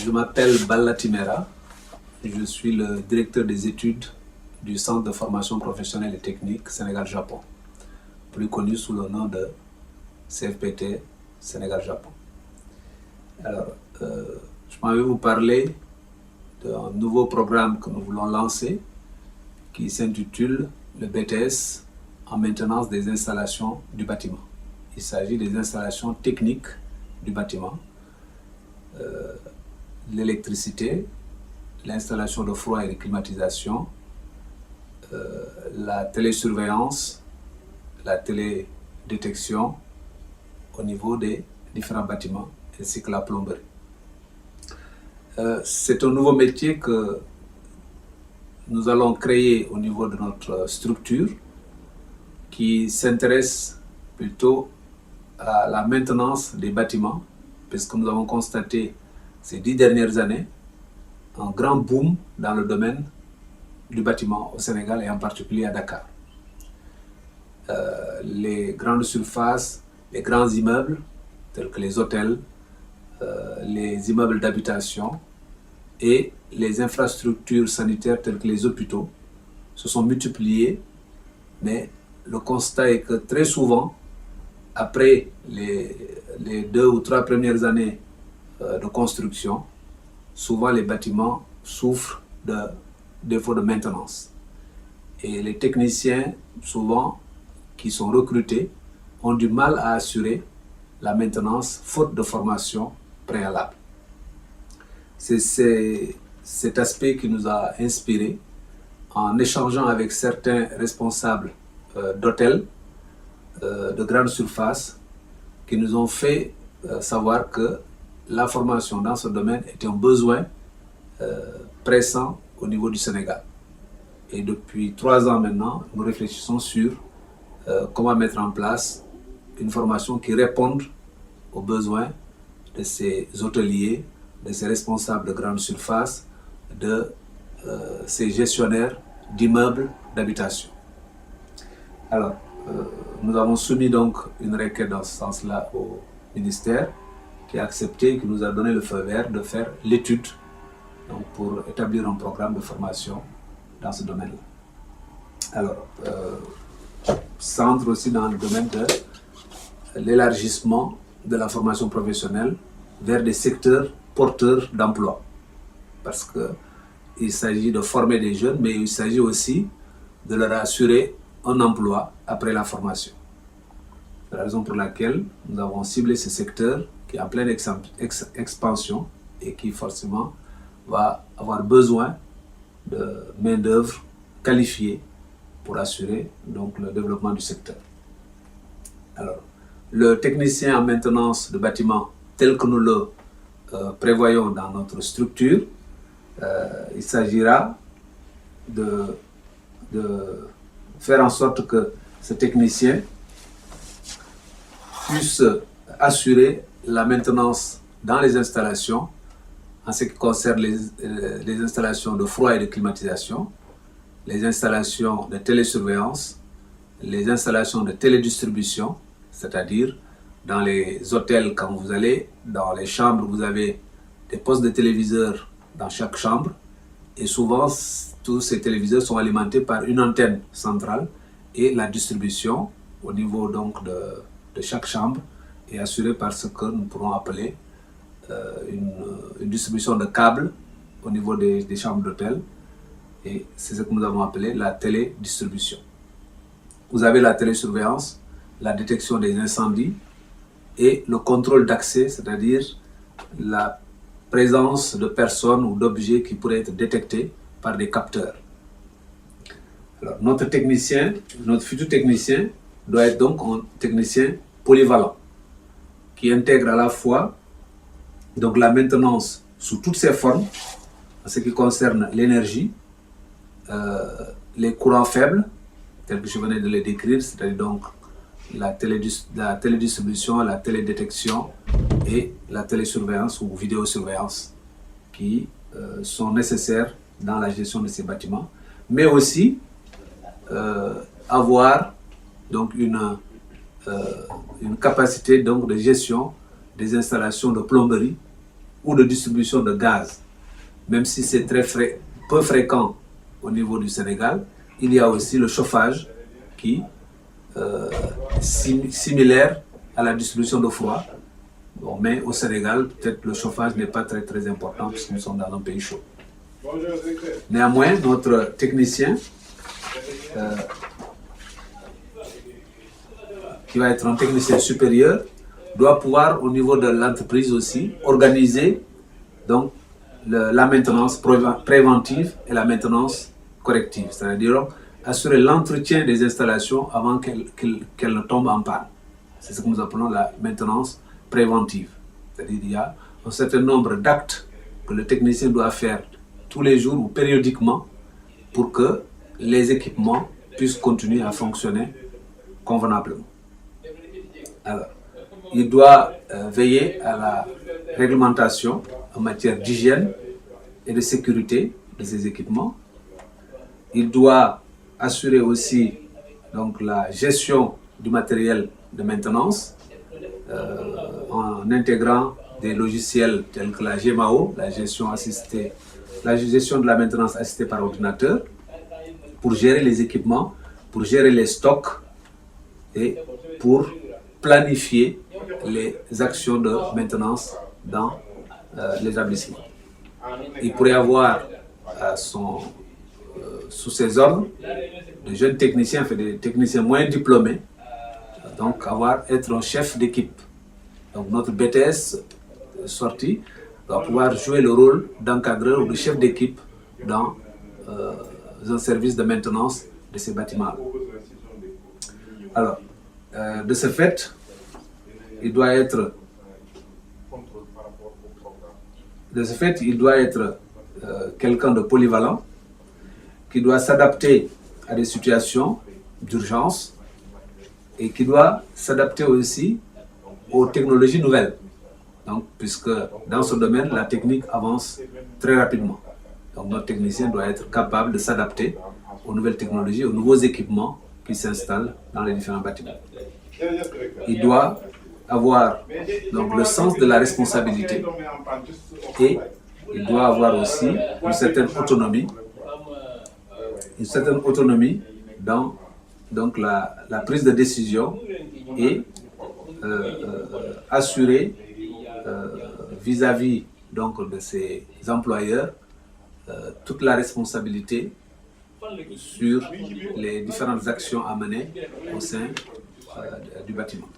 Je m'appelle Balla Timera. Je suis le directeur des études du Centre de formation professionnelle et technique Sénégal-Japon, plus connu sous le nom de CFPT Sénégal-Japon. Alors, je m'en vais vous parler d'un nouveau programme que nous voulons lancer qui s'intitule le BTS en maintenance des installations du bâtiment. Il s'agit des installations techniques du bâtiment, l'électricité, l'installation de froid et de climatisation, la télésurveillance, la télédétection au niveau des différents bâtiments, ainsi que la plomberie. C'est un nouveau métier que nous allons créer au niveau de notre structure qui s'intéresse plutôt à la maintenance des bâtiments, puisque nous avons constaté ces 10 dernières années un grand boom dans le domaine du bâtiment au Sénégal et en particulier à Dakar. Les grandes surfaces, les grands immeubles tels que les hôtels, les immeubles d'habitation et les infrastructures sanitaires telles que les hôpitaux se sont multipliés, mais le constat est que très souvent, après les 2 ou 3 premières années de construction, souvent les bâtiments souffrent de défauts de maintenance. Et les techniciens, souvent, qui sont recrutés, ont du mal à assurer la maintenance faute de formation préalable. C'est cet aspect qui nous a inspiré en échangeant avec certains responsables d'hôtels de grande surface qui nous ont fait savoir que la formation dans ce domaine était un besoin pressant au niveau du Sénégal. Et depuis 3 ans maintenant, nous réfléchissons sur comment mettre en place une formation qui réponde aux besoins de ces hôteliers, de ces responsables de grande surface, de ces gestionnaires d'immeubles d'habitation. Alors, nous avons soumis donc une requête dans ce sens-là au ministère qui a accepté, qui nous a donné le feu vert de faire l'étude donc pour établir un programme de formation dans ce domaine-là. Alors, ça entre aussi dans le domaine de l'élargissement de la formation professionnelle vers des secteurs porteurs d'emploi. Parce qu'il s'agit de former des jeunes, mais il s'agit aussi de leur assurer un emploi après la formation. C'est la raison pour laquelle nous avons ciblé ce secteur qui est en pleine expansion et qui forcément va avoir besoin de main-d'œuvre qualifiée pour assurer donc le développement du secteur. Alors, le technicien en maintenance de bâtiments tel que nous le prévoyons dans notre structure, il s'agira de faire en sorte que ce technicien puisse assurer la maintenance dans les installations en ce qui concerne les installations de froid et de climatisation, les installations de télésurveillance, les installations de télédistribution, c'est-à-dire dans les hôtels, quand vous allez dans les chambres, vous avez des postes de téléviseurs dans chaque chambre et souvent tous ces téléviseurs sont alimentés par une antenne centrale et la distribution au niveau donc de chaque chambre est assurée par ce que nous pourrons appeler une distribution de câbles au niveau des chambres d'hôtel et c'est ce que nous avons appelé la télédistribution. Vous avez la télésurveillance, la détection des incendies et le contrôle d'accès, c'est-à-dire la présence de personnes ou d'objets qui pourraient être détectés par des capteurs. Alors, notre futur technicien doit être donc un technicien polyvalent qui intègre à la fois donc la maintenance sous toutes ses formes en ce qui concerne l'énergie, les courants faibles, tels que je venais de les décrire, c'est-à-dire donc la télédistribution, la télédétection et la télésurveillance ou vidéosurveillance qui sont nécessaires dans la gestion de ces bâtiments, mais aussi avoir donc une capacité donc de gestion des installations de plomberie ou de distribution de gaz, même si c'est peu fréquent au niveau du Sénégal, il y a aussi le chauffage qui similaire à la distribution de froid. Bon, mais au Sénégal, peut-être le chauffage n'est pas très important puisque nous sommes dans un pays chaud. Néanmoins, notre technicien, qui va être un technicien supérieur, doit pouvoir, au niveau de l'entreprise aussi, organiser donc, la maintenance préventive et la maintenance corrective, c'est-à-dire assurer l'entretien des installations avant qu'elles ne tombent en panne. C'est ce que nous appelons la maintenance préventive. C'est-à-dire qu'il y a un certain nombre d'actes que le technicien doit faire tous les jours ou périodiquement pour que les équipements puissent continuer à fonctionner convenablement. Alors, il doit veiller à la réglementation en matière d'hygiène et de sécurité de ces équipements. Il doit assurer aussi donc, la gestion du matériel de maintenance en intégrant des logiciels tels que la GMAO, la gestion de la maintenance assistée par ordinateur, pour gérer les équipements, pour gérer les stocks et pour planifier les actions de maintenance dans l'établissement. Il pourrait avoir sous ses ordres de jeunes techniciens, enfin des techniciens moins diplômés, donc être un chef d'équipe. Donc notre BTS sorti doit pouvoir jouer le rôle d'encadreur ou de chef d'équipe dans un service de maintenance de ces bâtiments. Alors, de ce fait, il doit être quelqu'un de polyvalent qui doit s'adapter à des situations d'urgence et qui doit s'adapter aussi aux technologies nouvelles. Donc, puisque dans ce domaine, la technique avance très rapidement. Donc, notre technicien doit être capable de s'adapter aux nouvelles technologies, aux nouveaux équipements qui s'installent dans les différents bâtiments. Il doit avoir donc, le sens de la responsabilité et il doit avoir aussi une certaine autonomie dans donc, la prise de décision et assurer vis-à-vis donc, de ses employeurs toute la responsabilité sur les différentes actions à mener au sein du bâtiment.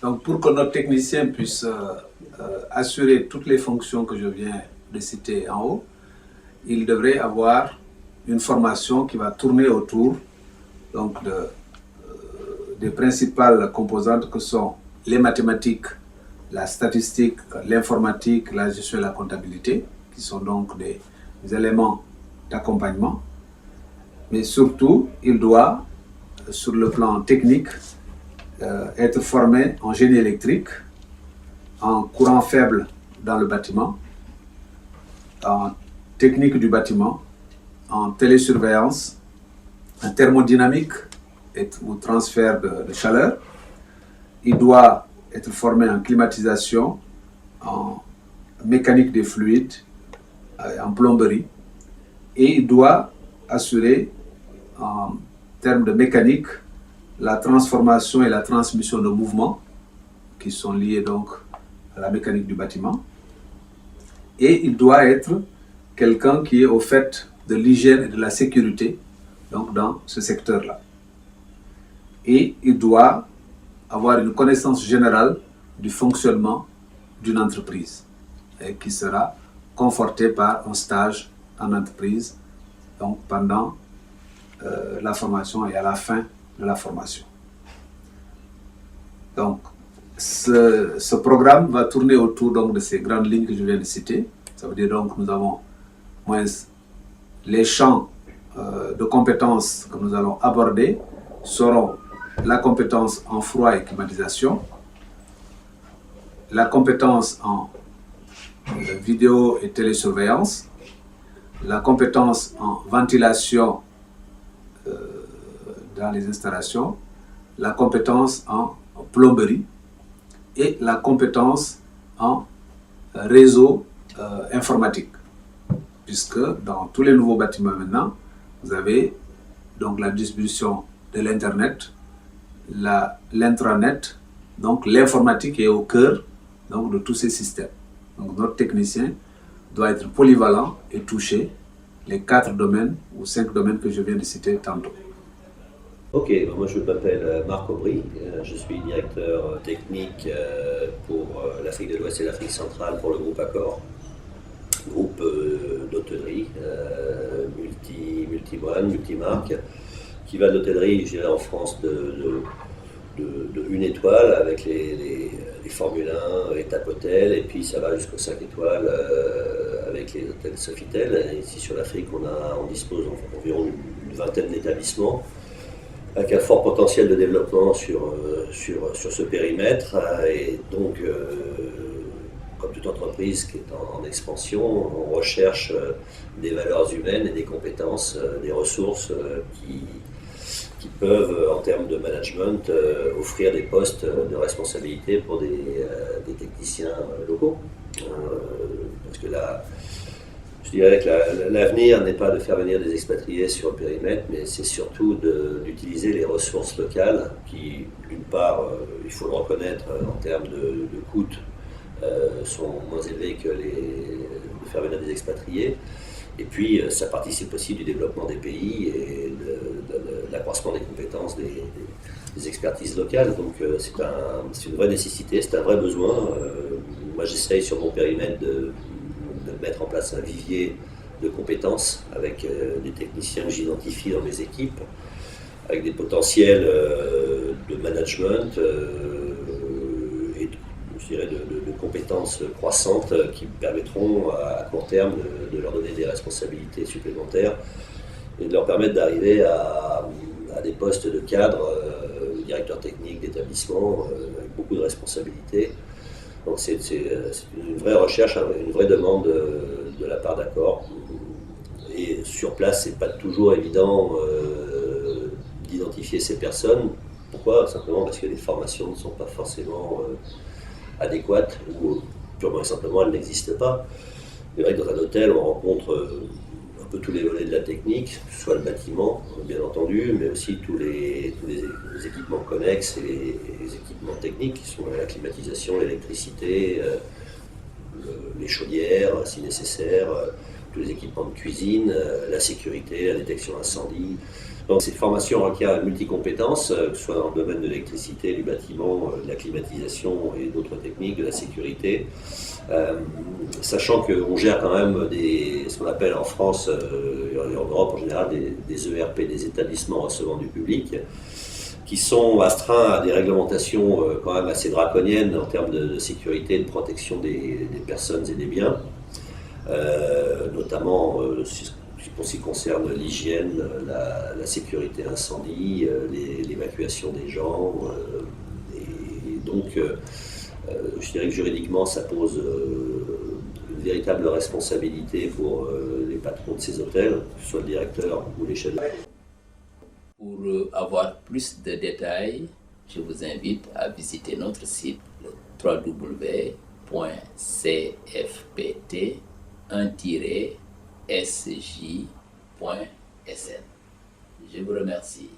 Donc pour que notre technicien puisse assurer toutes les fonctions que je viens de citer en haut, il devrait avoir une formation qui va tourner autour donc, des principales composantes que sont les mathématiques, la statistique, l'informatique, la gestion et la comptabilité, qui sont donc des éléments d'accompagnement. Mais surtout, il doit, sur le plan technique, être formé en génie électrique, en courant faible dans le bâtiment, en technique du bâtiment, en télésurveillance, en thermodynamique ou transfert de chaleur. Il doit être formé en climatisation, en mécanique des fluides, en plomberie, et il doit assurer en termes de mécanique la transformation et la transmission de mouvements qui sont liés donc à la mécanique du bâtiment. Et il doit être quelqu'un qui est au fait de l'hygiène et de la sécurité donc dans ce secteur-là. Et il doit avoir une connaissance générale du fonctionnement d'une entreprise et qui sera confortée par un stage en entreprise donc pendant la formation et à la fin de la formation. Donc, ce programme va tourner autour donc, de ces grandes lignes que je viens de citer. Ça veut dire donc que nous avons moins les champs de compétences que nous allons aborder seront la compétence en froid et climatisation, la compétence en vidéo et télésurveillance, la compétence en ventilation dans les installations, la compétence en plomberie et la compétence en réseau informatique. Puisque dans tous les nouveaux bâtiments maintenant, vous avez donc la distribution de l'Internet, l'intranet, donc l'informatique est au cœur donc, de tous ces systèmes. Donc notre technicien doit être polyvalent et toucher les 4 domaines ou 5 domaines que je viens de citer tantôt. Ok, moi je m'appelle Marc Aubry, je suis directeur technique pour l'Afrique de l'Ouest et l'Afrique centrale pour le groupe Accor, groupe d'hôtellerie multi-brand, multi-marque, qui va de l'hôtellerie, je dirais, en France de 1 étoile avec les Formule 1, les TAP Hôtels, et puis ça va jusqu'aux 5 étoiles avec les hôtels Sofitel. Et ici sur l'Afrique, on dispose environ une vingtaine d'établissements avec un fort potentiel de développement sur ce périmètre. Et donc, comme toute entreprise qui est en expansion, on recherche des valeurs humaines et des compétences, des ressources qui peuvent, en termes de management, offrir des postes de responsabilité pour des techniciens locaux. Parce que là, je dirais que l'avenir n'est pas de faire venir des expatriés sur le périmètre, mais c'est surtout d'utiliser les ressources locales qui, d'une part, il faut le reconnaître, en termes de coûts, sont moins élevés que de faire venir des expatriés. Et puis, ça participe aussi du développement des pays et de l'accroissement des compétences des expertises locales. Donc, c'est une vraie nécessité, c'est un vrai besoin. Moi, j'essaye sur mon périmètre de mettre en place un vivier de compétences avec des techniciens que j'identifie dans mes équipes, avec des potentiels de management et je dirais de compétences croissantes qui permettront à court terme de leur donner des responsabilités supplémentaires et de leur permettre d'arriver à des postes de cadre, directeur technique d'établissement, avec beaucoup de responsabilités. Donc c'est une vraie recherche, une vraie demande de la part d'Accor. Et sur place, c'est pas toujours évident d'identifier ces personnes. Pourquoi? Simplement parce que les formations ne sont pas forcément adéquates ou purement et simplement elles n'existent pas. C'est vrai que dans un hôtel, on rencontre un peu tous les volets de la technique, soit le bâtiment, bien entendu, mais aussi tous les équipements connexes et les équipements techniques qui sont la climatisation, l'électricité, les chaudières si nécessaire, tous les équipements de cuisine, la sécurité, la détection incendie. Donc ces formations requièrent une multicompétence, que ce soit dans le domaine de l'électricité, du bâtiment, de la climatisation et d'autres techniques, de la sécurité. Sachant qu'on gère quand même ce qu'on appelle en France et en Europe en général des ERP, des établissements recevant du public, qui sont astreints à des réglementations quand même assez draconiennes en termes de sécurité et de protection des personnes et des biens, notamment pour ce qui concerne l'hygiène, la sécurité incendie, l'évacuation des gens. Et donc, je dirais que juridiquement, ça pose une véritable responsabilité pour les patrons de ces hôtels, que ce soit le directeur ou les chefs. Pour avoir plus de détails, je vous invite à visiter notre site www.cfpt1-sj.sn. Je vous remercie.